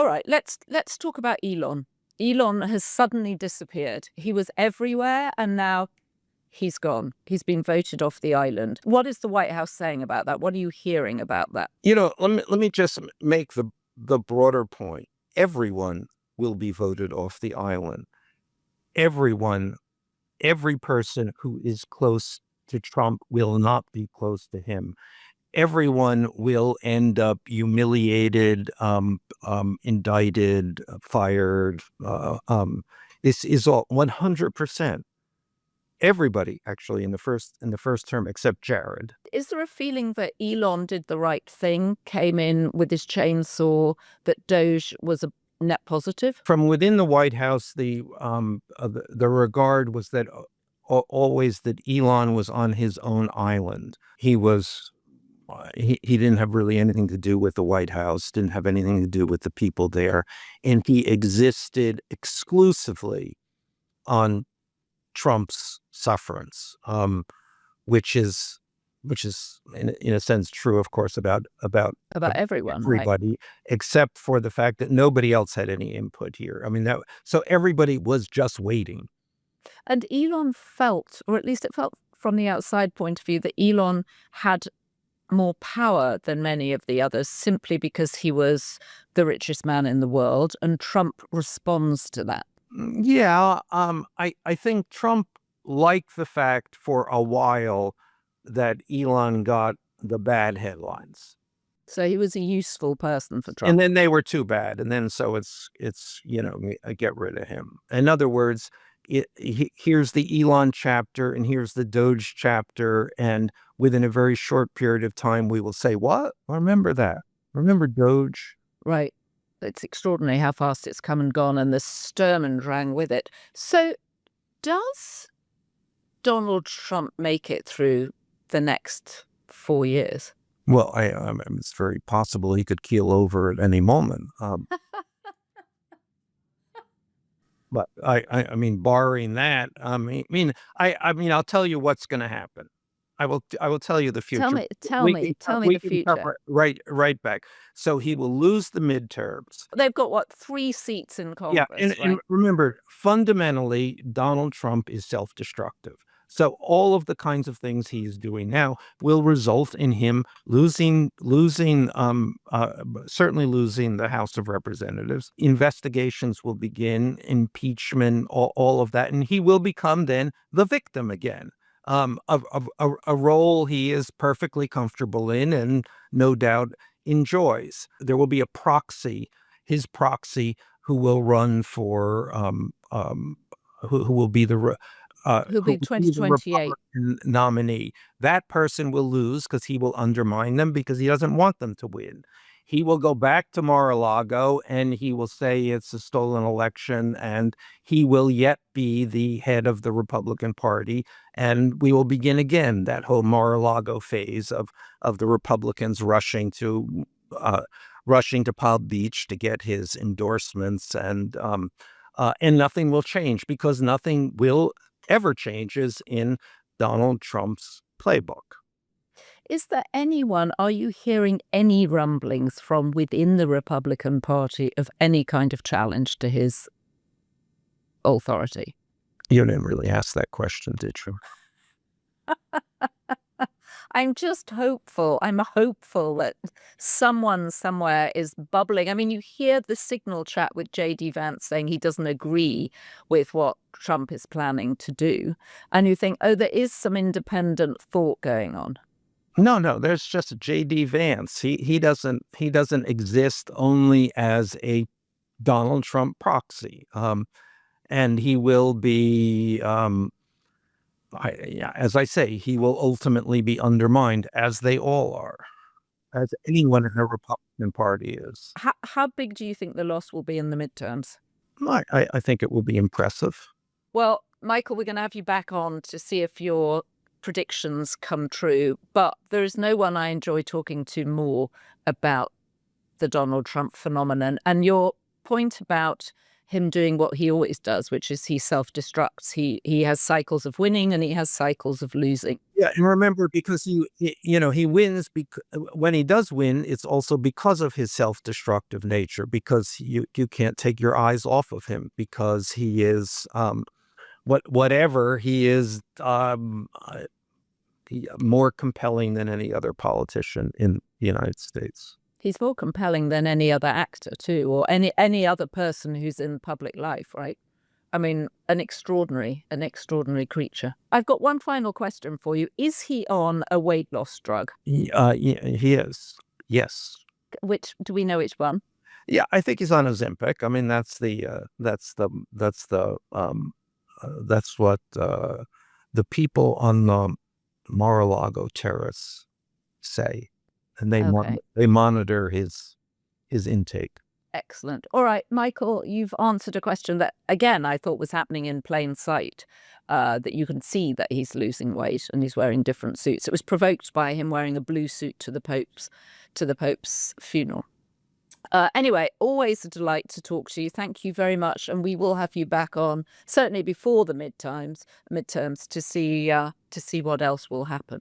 All right, let's talk about Elon. Elon has suddenly disappeared. He was everywhere, and now he's gone. He's been voted off the island. What is the White House saying about that? What are you hearing about that? Let me just make the broader point. Everyone will be voted off the island. Everyone, every person who is close to Trump will not be close to him. Everyone will end up humiliated, indicted, fired. This is all 100%. Everybody, actually, in the first term, except Jared. Is there a feeling that Elon did the right thing, came in with his chainsaw, that Doge was a net positive? From within the White House, the regard was that always that Elon was on his own island. He didn't have really anything to do with the White House, didn't have anything to do with the people there, and he existed exclusively on Trump's sufferance, which is in a sense true, of course, about Everyone, everybody, right? except for the fact that nobody else had any input here. I mean, so everybody was just waiting. And Elon felt, or at least it felt from the outside point of view, that Elon had more power than many of the others simply because he was the richest man in the world, and Trump responds to that. Yeah, I think Trump liked the fact for a while that Elon got the bad headlines. So he was a useful person for Trump. And then they were too bad. And then so it's get rid of him. In other words, here's the Elon chapter and here's the Doge chapter. And within a very short period of time, we will say, what? Remember that. Remember Doge? Right. It's extraordinary how fast it's come and gone, and the Sturm und Drang with it. So does Donald Trump make it through the next 4 years? Well, it's very possible he could keel over at any moment. But I mean, barring that, I'll tell you what's going to happen. I will tell you the future. Tell me the future. Right back. So he will lose the midterms. They've got, what, 3 seats in Congress, right? And remember, fundamentally, Donald Trump is self-destructive. So all of the kinds of things he's doing now will result in him certainly losing the House of Representatives. Investigations will begin, impeachment, all of that, and he will become then the victim again. A role he is perfectly comfortable in and no doubt enjoys. There will be a proxy, his proxy, who will run for who will be the who'll be 2028 nominee. That person will lose because he will undermine them because he doesn't want them to win. He will go back to Mar-a-Lago and he will say it's a stolen election, and he will yet be the head of the Republican Party. And we will begin again that whole Mar-a-Lago phase of the Republicans rushing to Palm Beach to get his endorsements, and nothing will change because nothing will ever changes in Donald Trump's playbook. Is there anyone, are you hearing any rumblings from within the Republican Party of any kind of challenge to his authority? You didn't really ask that question, did you? I'm just hopeful. I'm hopeful that someone somewhere is bubbling. I mean, you hear the signal chat with J.D. Vance saying he doesn't agree with what Trump is planning to do. And you think, oh, there is some independent thought going on. No, there's just J.D. Vance. He doesn't exist only as a Donald Trump proxy. And he will be, as I say, he will ultimately be undermined, as they all are, as anyone in the Republican Party is. How big do you think the loss will be in the midterms? I think it will be impressive. Well, Michael, we're going to have you back on to see if your predictions come true, but there is no one I enjoy talking to more about the Donald Trump phenomenon. And your point about him doing what he always does, which is he self-destructs. He has cycles of winning and he has cycles of losing. Yeah, and remember, because he wins when he does win, it's also because of his self-destructive nature, because you can't take your eyes off of him, because he is whatever he is, more compelling than any other politician in the United States. He's more compelling than any other actor too, or any other person who's in public life, right? I mean, an extraordinary creature. I've got one final question for you. Is he on a weight loss drug? He is. Yes. Which, do we know which one? Yeah, I think he's on Ozempic. I mean, that's what the people on the Mar-a-Lago terrace say, and Okay. they monitor his intake. Excellent. All right, Michael, you've answered a question that, again, I thought was happening in plain sight, that you can see that he's losing weight and he's wearing different suits. It was provoked by him wearing a blue suit to the Pope's funeral. Anyway, always a delight to talk to you. Thank you very much, and we will have you back on certainly before the midterms to see what else will happen.